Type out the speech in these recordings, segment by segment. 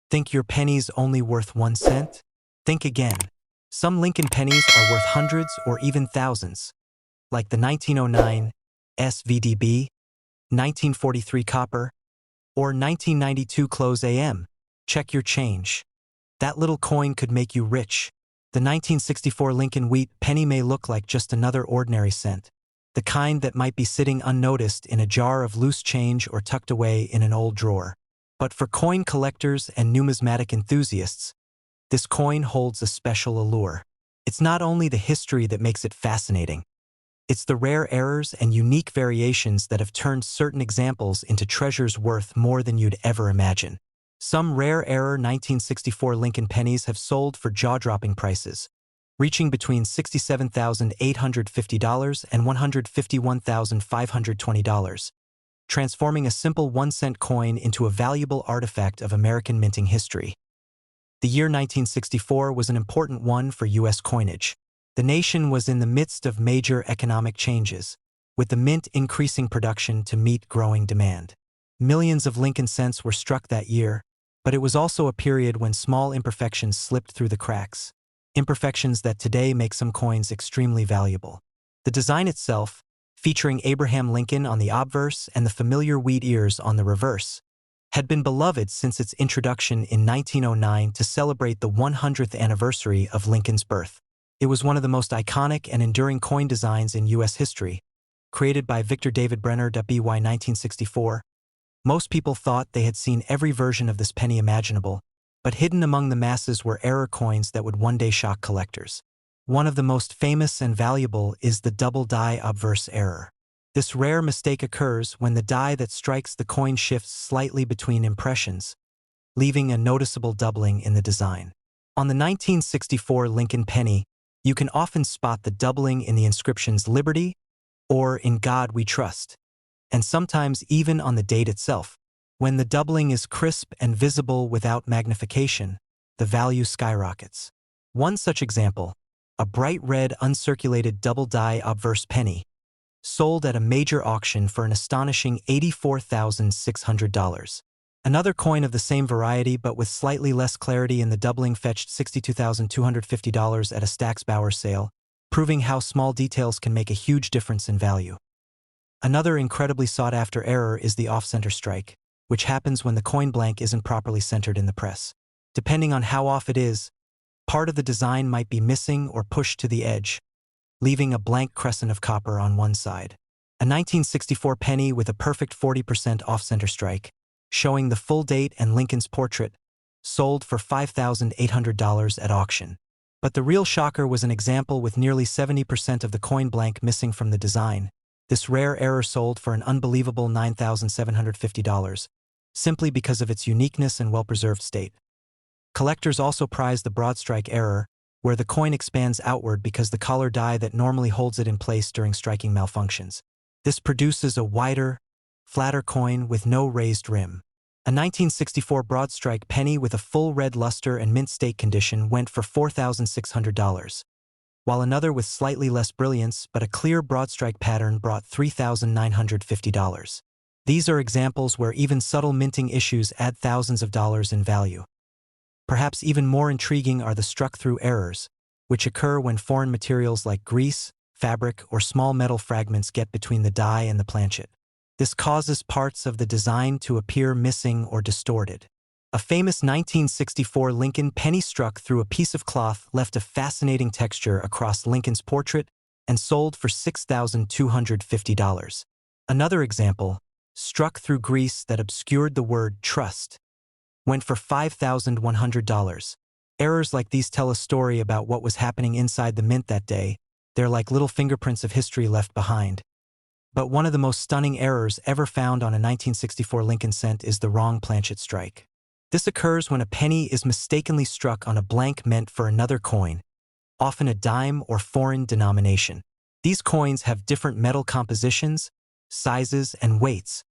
Think your pennies only worth 1 cent? Think again. Some Lincoln pennies are worth hundreds or even thousands, like the 1909 SVDB, 1943 copper, or 1992 close AM. Check your change. That little coin could make you rich. The 1964 Lincoln wheat penny may look like just another ordinary cent, the kind that might be sitting unnoticed in a jar of loose change or tucked away in an old drawer. But for coin collectors and numismatic enthusiasts, this coin holds a special allure. It's not only the history that makes it fascinating, it's the rare errors and unique variations that have turned certain examples into treasures worth more than you'd ever imagine. Some rare error 1964 Lincoln pennies have sold for jaw-dropping prices, reaching between $67,850 and $151,520, transforming a simple 1-cent coin into a valuable artifact of American minting history. The year 1964 was an important one for U.S. coinage. The nation was in the midst of major economic changes, with the mint increasing production to meet growing demand. Millions of Lincoln cents were struck that year, but it was also a period when small imperfections slipped through the cracks, imperfections that today make some coins extremely valuable. The design itself, featuring Abraham Lincoln on the obverse and the familiar wheat ears on the reverse, had been beloved since its introduction in 1909 to celebrate the 100th anniversary of Lincoln's birth. It was one of the most iconic and enduring coin designs in U.S. history, created by Victor David Brenner. By 1964, most people thought they had seen every version of this penny imaginable, but hidden among the masses were error coins that would one day shock collectors. One of the most famous and valuable is the double die obverse error. This rare mistake occurs when the die that strikes the coin shifts slightly between impressions, leaving a noticeable doubling in the design. On the 1964 Lincoln penny, you can often spot the doubling in the inscriptions "Liberty" or "In God We Trust," and sometimes even on the date itself. When the doubling is crisp and visible without magnification, the value skyrockets. One such example, a bright red uncirculated double die obverse penny, sold at a major auction for an astonishing $84,600. Another coin of the same variety but with slightly less clarity in the doubling fetched $62,250 at a Stack's Bauer sale, proving how small details can make a huge difference in value. Another incredibly sought-after error is the off-center strike, which happens when the coin blank isn't properly centered in the press. Depending on how off it is, part of the design might be missing or pushed to the edge, leaving a blank crescent of copper on one side. A 1964 penny with a perfect 40% off-center strike, showing the full date and Lincoln's portrait, sold for $5,800 at auction. But the real shocker was an example with nearly 70% of the coin blank missing from the design. This rare error sold for an unbelievable $9,750, simply because of its uniqueness and well-preserved state. Collectors also prize the broad strike error, where the coin expands outward because the collar die that normally holds it in place during striking malfunctions. This produces a wider, flatter coin with no raised rim. A 1964 broad strike penny with a full red luster and mint state condition went for $4,600, while another with slightly less brilliance but a clear broad strike pattern brought $3,950. These are examples where even subtle minting issues add thousands of dollars in value. Perhaps even more intriguing are the struck-through errors, which occur when foreign materials like grease, fabric, or small metal fragments get between the die and the planchet. This causes parts of the design to appear missing or distorted. A famous 1964 Lincoln penny struck through a piece of cloth left a fascinating texture across Lincoln's portrait and sold for $6,250. Another example, struck through grease that obscured the word "trust," went for $5,100. Errors like these tell a story about what was happening inside the mint that day. They're like little fingerprints of history left behind. But one of the most stunning errors ever found on a 1964 Lincoln cent is the wrong planchet strike. This occurs when a penny is mistakenly struck on a blank meant for another coin, often a dime or foreign denomination. These coins have different metal compositions, sizes, and weights,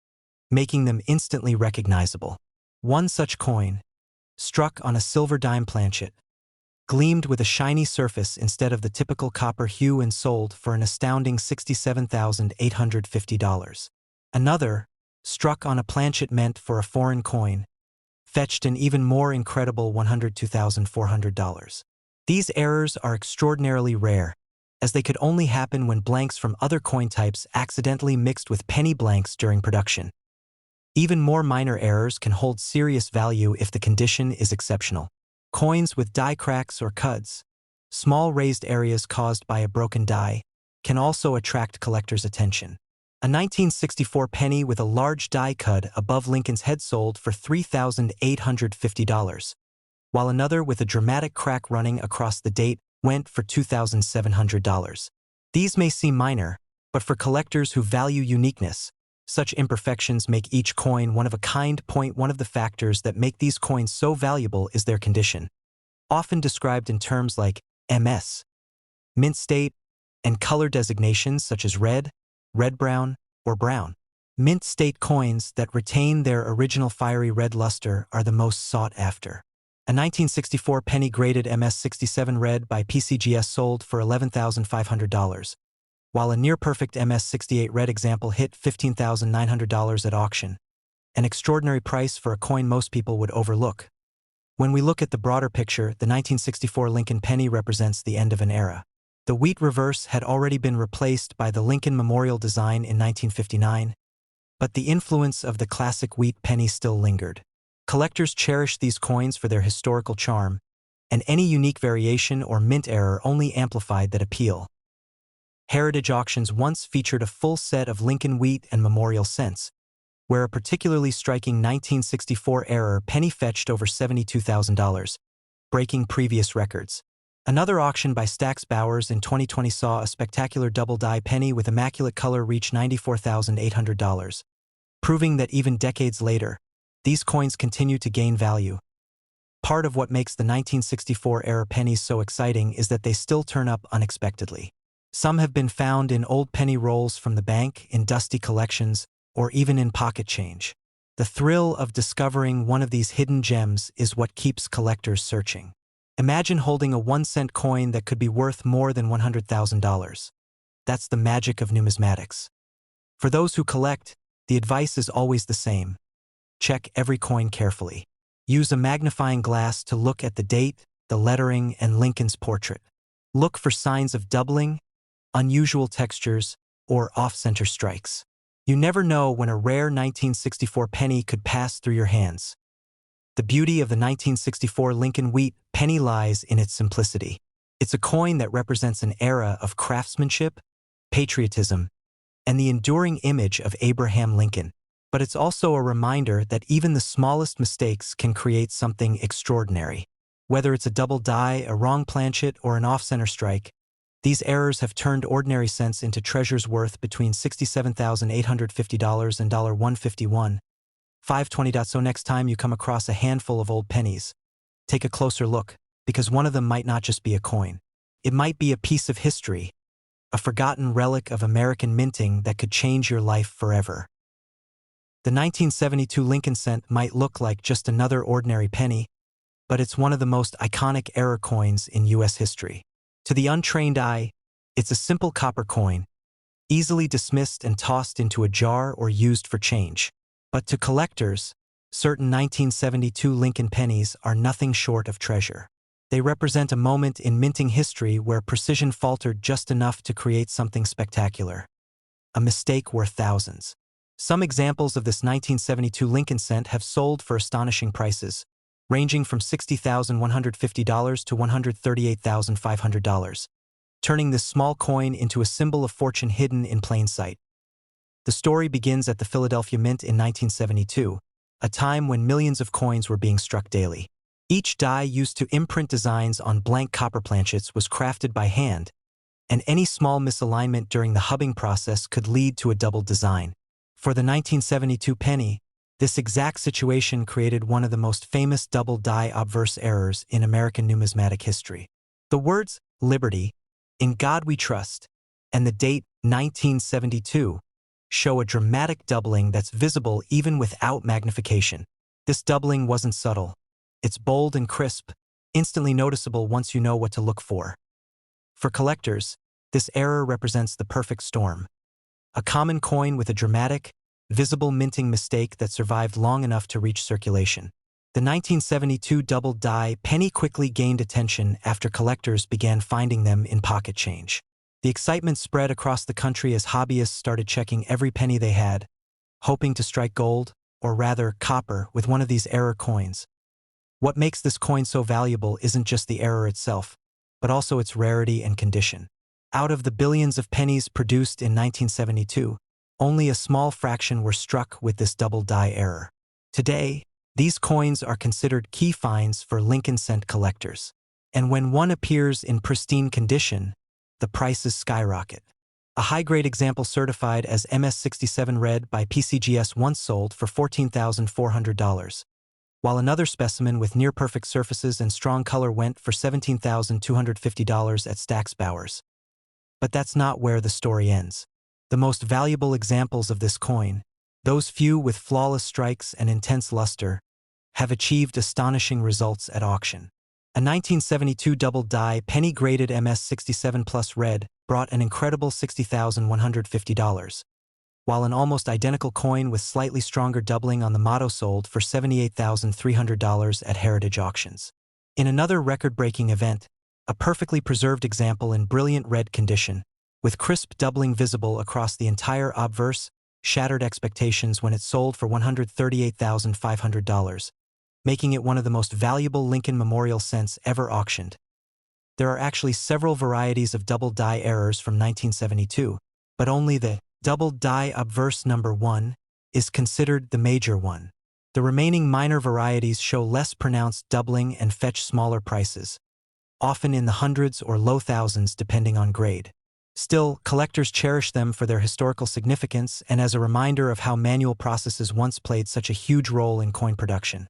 making them instantly recognizable. One such coin, struck on a silver dime planchet, gleamed with a shiny surface instead of the typical copper hue and sold for an astounding $67,850. Another, struck on a planchet meant for a foreign coin, fetched an even more incredible $102,400. These errors are extraordinarily rare, as they could only happen when blanks from other coin types accidentally mixed with penny blanks during production. Even more minor errors can hold serious value if the condition is exceptional. Coins with die cracks or cuds, small raised areas caused by a broken die, can also attract collectors' attention. A 1964 penny with a large die cud above Lincoln's head sold for $3,850, while another with a dramatic crack running across the date went for $2,700. These may seem minor, but for collectors who value uniqueness, such imperfections make each coin one of a kind. One of the factors that make these coins so valuable is their condition, often described in terms like MS, mint state, and color designations such as red, red-brown, or brown. Mint state coins that retain their original fiery red luster are the most sought after. A 1964 penny graded MS67 red by PCGS sold for $11,500, while a near-perfect MS68 red example hit $15,900 at auction, an extraordinary price for a coin most people would overlook. When we look at the broader picture, the 1964 Lincoln penny represents the end of an era. The wheat reverse had already been replaced by the Lincoln Memorial design in 1959, but the influence of the classic wheat penny still lingered. Collectors cherish these coins for their historical charm, and any unique variation or mint error only amplified that appeal. Heritage auctions once featured a full set of Lincoln wheat and Memorial cents, where a particularly striking 1964 error penny fetched over $72,000, breaking previous records. Another auction by Stack's Bowers in 2020 saw a spectacular double-die penny with immaculate color reach $94,800, proving that even decades later, these coins continue to gain value. Part of what makes the 1964-era pennies so exciting is that they still turn up unexpectedly. Some have been found in old penny rolls from the bank, in dusty collections, or even in pocket change. The thrill of discovering one of these hidden gems is what keeps collectors searching. Imagine holding a 1-cent coin that could be worth more than $100,000. That's the magic of numismatics. For those who collect, the advice is always the same. Check every coin carefully. Use a magnifying glass to look at the date, the lettering, and Lincoln's portrait. Look for signs of doubling, unusual textures, or off-center strikes. You never know when a rare 1964 penny could pass through your hands. The beauty of the 1964 Lincoln wheat penny lies in its simplicity. It's a coin that represents an era of craftsmanship, patriotism, and the enduring image of Abraham Lincoln. But it's also a reminder that even the smallest mistakes can create something extraordinary. Whether it's a double die, a wrong planchet, or an off-center strike, these errors have turned ordinary cents into treasures worth between $67,850 and $151. 520. So next time you come across a handful of old pennies, take a closer look, because one of them might not just be a coin. It might be a piece of history, a forgotten relic of American minting that could change your life forever. The 1972 Lincoln cent might look like just another ordinary penny, but it's one of the most iconic error coins in U.S. history. To the untrained eye, it's a simple copper coin, easily dismissed and tossed into a jar or used for change. But to collectors, certain 1972 Lincoln pennies are nothing short of treasure. They represent a moment in minting history where precision faltered just enough to create something spectacular. A mistake worth thousands. Some examples of this 1972 Lincoln cent have sold for astonishing prices, ranging from $60,150 to $138,500, turning this small coin into a symbol of fortune hidden in plain sight. The story begins at the Philadelphia Mint in 1972, a time when millions of coins were being struck daily. Each die used to imprint designs on blank copper planchets was crafted by hand, and any small misalignment during the hubbing process could lead to a doubled design. For the 1972 penny, this exact situation created one of the most famous double die obverse errors in American numismatic history. The words, "Liberty," "In God We Trust," and the date, 1972, show a dramatic doubling that's visible even without magnification. This doubling wasn't subtle. It's bold and crisp, instantly noticeable once you know what to look for. For collectors, this error represents the perfect storm. A common coin with a dramatic, visible minting mistake that survived long enough to reach circulation. The 1972 double-die penny quickly gained attention after collectors began finding them in pocket change. The excitement spread across the country as hobbyists started checking every penny they had, hoping to strike gold, or rather copper, with one of these error coins. What makes this coin so valuable isn't just the error itself, but also its rarity and condition. Out of the billions of pennies produced in 1972, only a small fraction were struck with this double-die error. Today, these coins are considered key finds for Lincoln cent collectors. And when one appears in pristine condition, the prices skyrocket. A high-grade example certified as MS67 Red by PCGS once sold for $14,400, while another specimen with near-perfect surfaces and strong color went for $17,250 at Stack's Bowers. But that's not where the story ends. The most valuable examples of this coin, those few with flawless strikes and intense luster, have achieved astonishing results at auction. A 1972 double-die penny-graded MS67 Plus Red brought an incredible $60,150, while an almost identical coin with slightly stronger doubling on the motto sold for $78,300 at Heritage Auctions. In another record-breaking event, a perfectly preserved example in brilliant red condition, with crisp doubling visible across the entire obverse, shattered expectations when it sold for $138,500, making it one of the most valuable Lincoln Memorial cents ever auctioned. There are actually several varieties of double-die errors from 1972, but only the double-die obverse number 1 is considered the major one. The remaining minor varieties show less pronounced doubling and fetch smaller prices, often in the hundreds or low thousands depending on grade. Still, collectors cherish them for their historical significance and as a reminder of how manual processes once played such a huge role in coin production.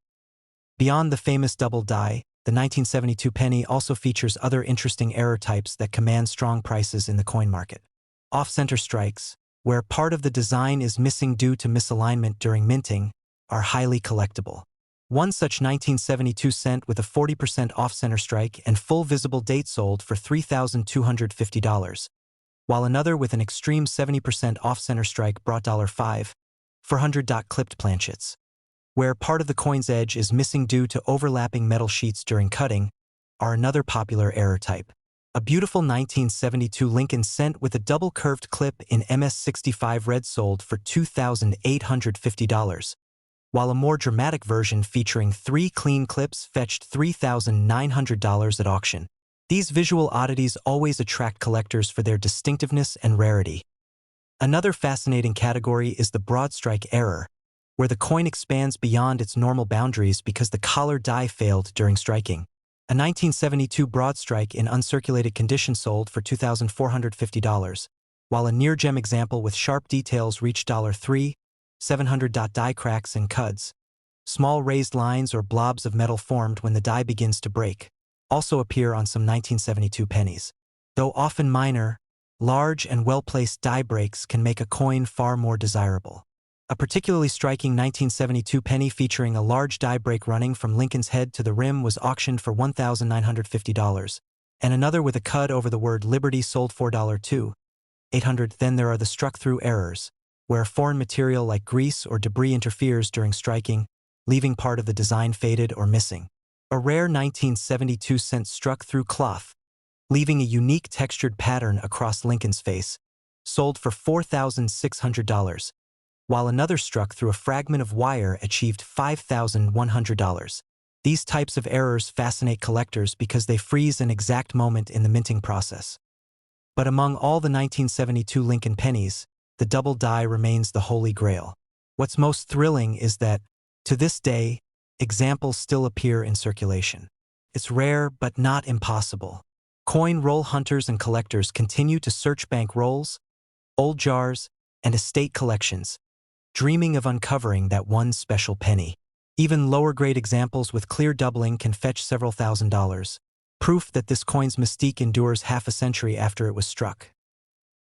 Beyond the famous double-die, the 1972 penny also features other interesting error types that command strong prices in the coin market. Off-center strikes, where part of the design is missing due to misalignment during minting, are highly collectible. One such 1972 cent with a 40% off-center strike and full visible date sold for $3,250, while another with an extreme 70% off-center strike brought $5,400. Clipped planchets, where part of the coin's edge is missing due to overlapping metal sheets during cutting, are another popular error type. A beautiful 1972 Lincoln cent with a double-curved clip in MS65 Red sold for $2,850, while a more dramatic version featuring 3 clean clips fetched $3,900 at auction. These visual oddities always attract collectors for their distinctiveness and rarity. Another fascinating category is the broad strike error, where the coin expands beyond its normal boundaries because the collar die failed during striking. A 1972 broad strike in uncirculated condition sold for $2,450, while a near-gem example with sharp details reached $3,700. Die cracks and cuds, small raised lines or blobs of metal formed when the die begins to break, also appear on some 1972 pennies. Though often minor, large and well-placed die breaks can make a coin far more desirable. A particularly striking 1972 penny featuring a large die break running from Lincoln's head to the rim was auctioned for $1,950, and another with a cud over the word Liberty sold for $2,800. Then there are the struck-through errors, where foreign material like grease or debris interferes during striking, leaving part of the design faded or missing. A rare 1972 cent struck through cloth, leaving a unique textured pattern across Lincoln's face, sold for $4,600, while another struck through a fragment of wire achieved $5,100. These types of errors fascinate collectors because they freeze an exact moment in the minting process. But among all the 1972 Lincoln pennies, the double die remains the holy grail. What's most thrilling is that, to this day, examples still appear in circulation. It's rare but not impossible. Coin roll hunters and collectors continue to search bank rolls, old jars, and estate collections, dreaming of uncovering that one special penny. Even lower-grade examples with clear doubling can fetch several $1,000s, proof that this coin's mystique endures half a century after it was struck.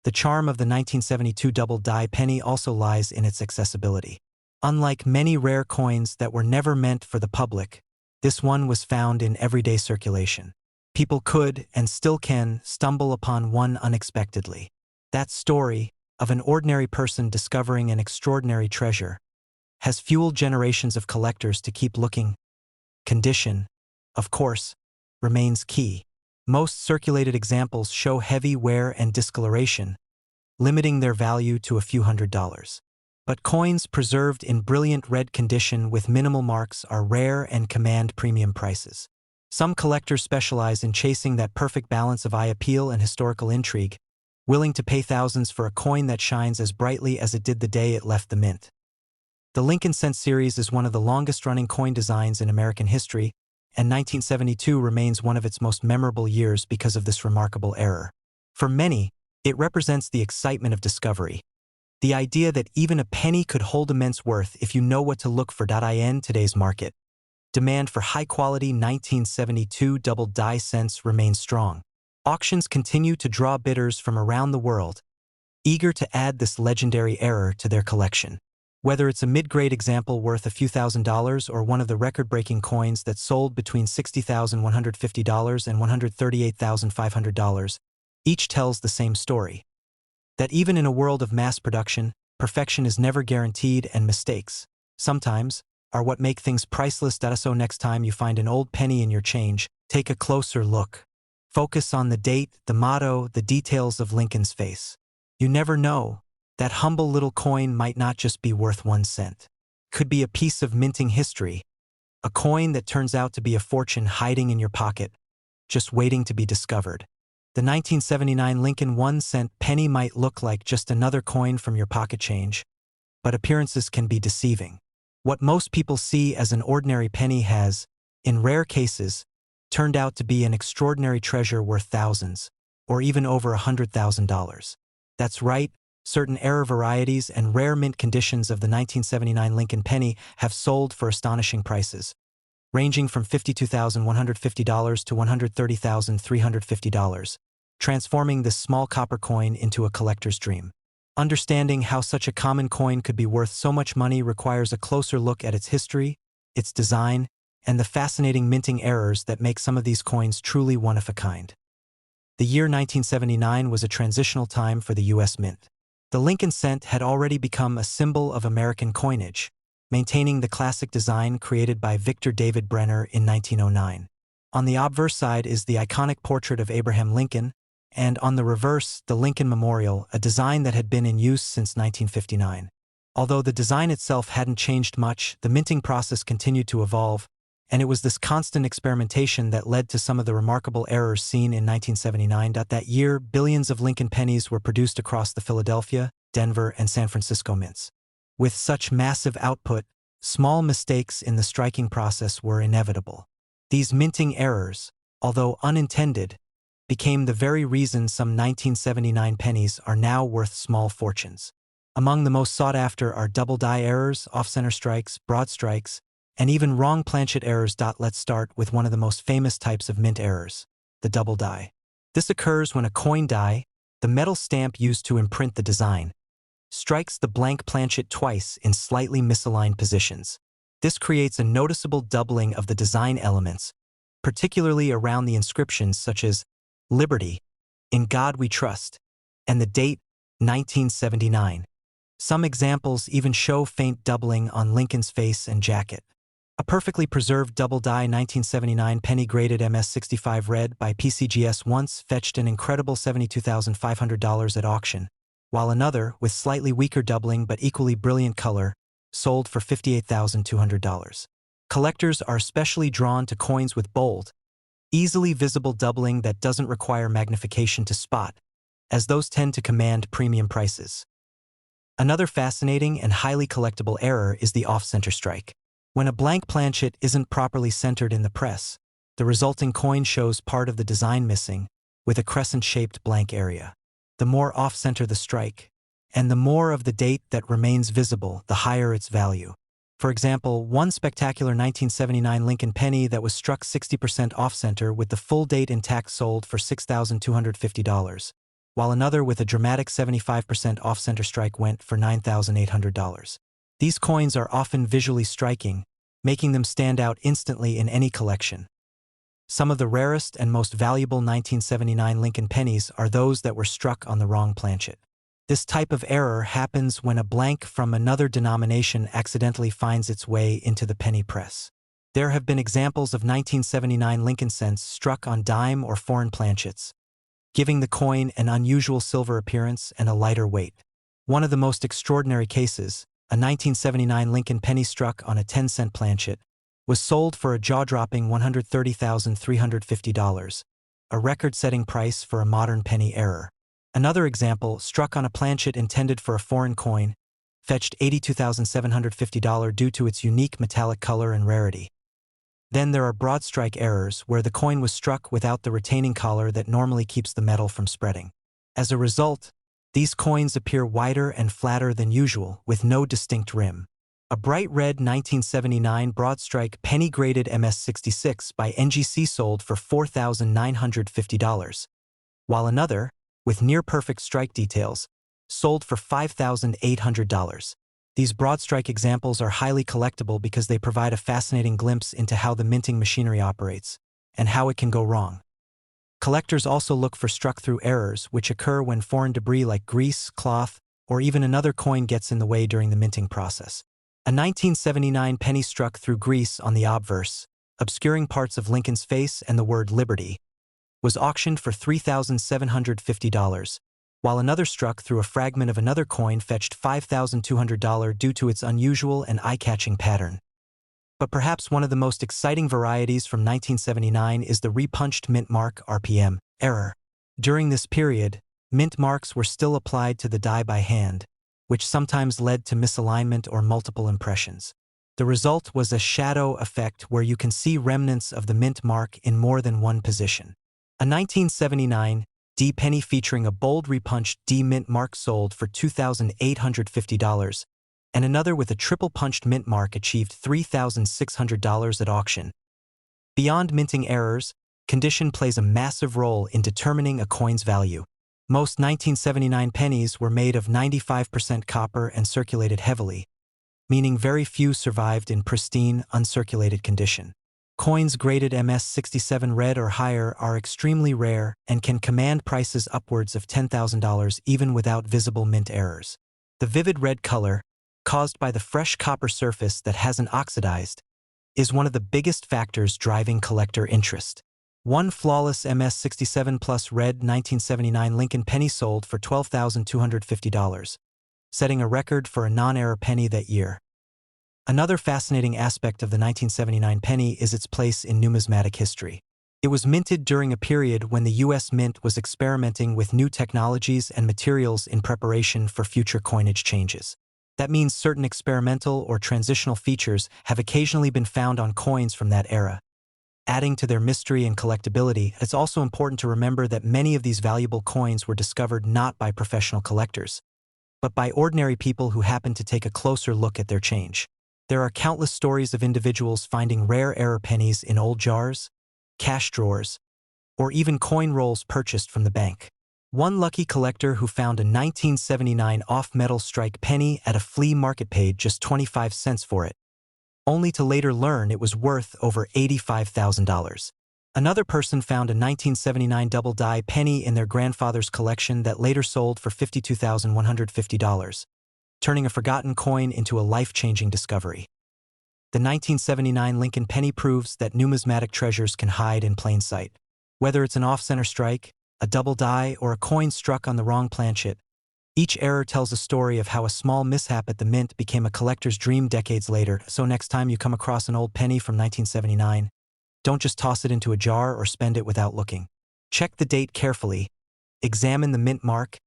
The charm of the 1972 double-die penny also lies in its accessibility. Unlike many rare coins that were never meant for the public, this one was found in everyday circulation. People could, and still can, stumble upon one unexpectedly. That story, of an ordinary person discovering an extraordinary treasure, has fueled generations of collectors to keep looking, Condition, of course, remains key. Most circulated examples show heavy wear and discoloration, limiting their value to a few $100s. But coins preserved in brilliant red condition with minimal marks are rare and command premium prices. Some collectors specialize in chasing that perfect balance of eye appeal and historical intrigue, willing to pay thousands for a coin that shines as brightly as it did the day it left the mint. The Lincoln Cent series is one of the longest-running coin designs in American history, and 1972 remains one of its most memorable years because of this remarkable error. For many, it represents the excitement of discovery. The idea that even a penny could hold immense worth if you know what to look for. In today's market, demand for high-quality 1972 double-die cents remains strong. Auctions continue to draw bidders from around the world, eager to add this legendary error to their collection. Whether it's a mid-grade example worth a few $1,000s or one of the record-breaking coins that sold between $60,150 and $138,500, each tells the same story. That even in a world of mass production, perfection is never guaranteed and mistakes, sometimes, are what make things priceless. So next time you find an old penny in your change, take a closer look. Focus on the date, the motto, the details of Lincoln's face. You never know. That humble little coin might not just be worth 1 cent. Could be a piece of minting history, a coin that turns out to be a fortune hiding in your pocket, just waiting to be discovered. The 1979 Lincoln 1-cent penny might look like just another coin from your pocket change, but appearances can be deceiving. What most people see as an ordinary penny has, in rare cases, turned out to be an extraordinary treasure worth thousands, or even over $100,000. That's right. Certain error varieties and rare mint conditions of the 1979 Lincoln penny have sold for astonishing prices, ranging from $52,150 to $130,350, transforming this small copper coin into a collector's dream. Understanding how such a common coin could be worth so much money requires a closer look at its history, its design, and the fascinating minting errors that make some of these coins truly one of a kind. The year 1979 was a transitional time for the U.S. Mint. The Lincoln cent had already become a symbol of American coinage, maintaining the classic design created by Victor David Brenner in 1909. On the obverse side is the iconic portrait of Abraham Lincoln, and on the reverse, the Lincoln Memorial, a design that had been in use since 1959. Although the design itself hadn't changed much, the minting process continued to evolve, and it was this constant experimentation that led to some of the remarkable errors seen in 1979. That year, billions of Lincoln pennies were produced across the Philadelphia, Denver, and San Francisco mints. With such massive output, small mistakes in the striking process were inevitable. These minting errors, although unintended, became the very reason some 1979 pennies are now worth small fortunes. Among the most sought after are double die errors, off-center strikes, broad strikes, and even wrong planchet errors. Let's start with one of the most famous types of mint errors, the double die. This occurs when a coin die, the metal stamp used to imprint the design, strikes the blank planchet twice in slightly misaligned positions. This creates a noticeable doubling of the design elements, particularly around the inscriptions such as Liberty, In God We Trust, and the date, 1979. Some examples even show faint doubling on Lincoln's face and jacket. A perfectly preserved double-die 1979 penny graded MS-65 red by PCGS once fetched an incredible $72,500 at auction, while another, with slightly weaker doubling but equally brilliant color, sold for $58,200. Collectors are especially drawn to coins with bold, easily visible doubling that doesn't require magnification to spot, as those tend to command premium prices. Another fascinating and highly collectible error is the off-center strike. When a blank planchet isn't properly centered in the press, the resulting coin shows part of the design missing, with a crescent-shaped blank area. The more off-center the strike, and the more of the date that remains visible, the higher its value. For example, one spectacular 1979 Lincoln penny that was struck 60% off-center with the full date intact sold for $6,250, while another with a dramatic 75% off-center strike went for $9,800. These coins are often visually striking, making them stand out instantly in any collection. Some of the rarest and most valuable 1979 Lincoln pennies are those that were struck on the wrong planchet. This type of error happens when a blank from another denomination accidentally finds its way into the penny press. There have been examples of 1979 Lincoln cents struck on dime or foreign planchets, giving the coin an unusual silver appearance and a lighter weight. One of the most extraordinary cases, a 1979 Lincoln penny struck on a 10-cent planchet, was sold for a jaw-dropping $130,350, a record-setting price for a modern penny error. Another example, struck on a planchet intended for a foreign coin, fetched $82,750 due to its unique metallic color and rarity. Then there are broad strike errors where the coin was struck without the retaining collar that normally keeps the metal from spreading. As a result, these coins appear wider and flatter than usual, with no distinct rim. A bright red 1979 broad strike penny graded MS66 by NGC sold for $4,950, while another, with near-perfect strike details, sold for $5,800. These broad strike examples are highly collectible because they provide a fascinating glimpse into how the minting machinery operates and how it can go wrong. Collectors also look for struck-through errors, which occur when foreign debris like grease, cloth, or even another coin gets in the way during the minting process. A 1979 penny struck through grease on the obverse, obscuring parts of Lincoln's face and the word Liberty, was auctioned for $3,750, while another struck through a fragment of another coin fetched $5,200 due to its unusual and eye-catching pattern. But perhaps one of the most exciting varieties from 1979 is the repunched mint mark RPM error. During this period, mint marks were still applied to the die by hand, which sometimes led to misalignment or multiple impressions. The result was a shadow effect where you can see remnants of the mint mark in more than one position. A 1979 D penny featuring a bold repunched D mint mark sold for $2,850, and another with a triple punched mint mark achieved $3,600 at auction. Beyond minting errors, condition plays a massive role in determining a coin's value. Most 1979 pennies were made of 95% copper and circulated heavily, meaning very few survived in pristine, uncirculated condition. Coins graded MS67 red or higher are extremely rare and can command prices upwards of $10,000 even without visible mint errors. The vivid red color, caused by the fresh copper surface that hasn't oxidized, is one of the biggest factors driving collector interest. One flawless MS67 plus red 1979 Lincoln penny sold for $12,250, setting a record for a non-error penny that year. Another fascinating aspect of the 1979 penny is its place in numismatic history. It was minted during a period when the U.S. Mint was experimenting with new technologies and materials in preparation for future coinage changes. That means certain experimental or transitional features have occasionally been found on coins from that era. Adding to their mystery and collectability, it's also important to remember that many of these valuable coins were discovered not by professional collectors, but by ordinary people who happened to take a closer look at their change. There are countless stories of individuals finding rare error pennies in old jars, cash drawers, or even coin rolls purchased from the bank. One lucky collector who found a 1979 off-metal strike penny at a flea market paid just 25 cents for it, only to later learn it was worth over $85,000. Another person found a 1979 double die penny in their grandfather's collection that later sold for $52,150. Turning a forgotten coin into a life-changing discovery. The 1979 Lincoln penny proves that numismatic treasures can hide in plain sight. Whether it's an off-center strike, a double die, or a coin struck on the wrong planchet, each error tells a story of how a small mishap at the mint became a collector's dream decades later. So next time you come across an old penny from 1979, don't just toss it into a jar or spend it without looking. Check the date carefully, examine the mint mark,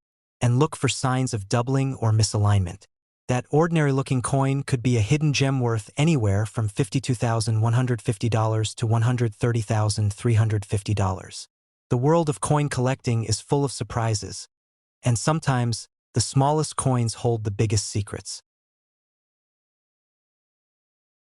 and look for signs of doubling or misalignment. That ordinary-looking coin could be a hidden gem worth anywhere from $52,150 to $130,350. The world of coin collecting is full of surprises, and sometimes the smallest coins hold the biggest secrets.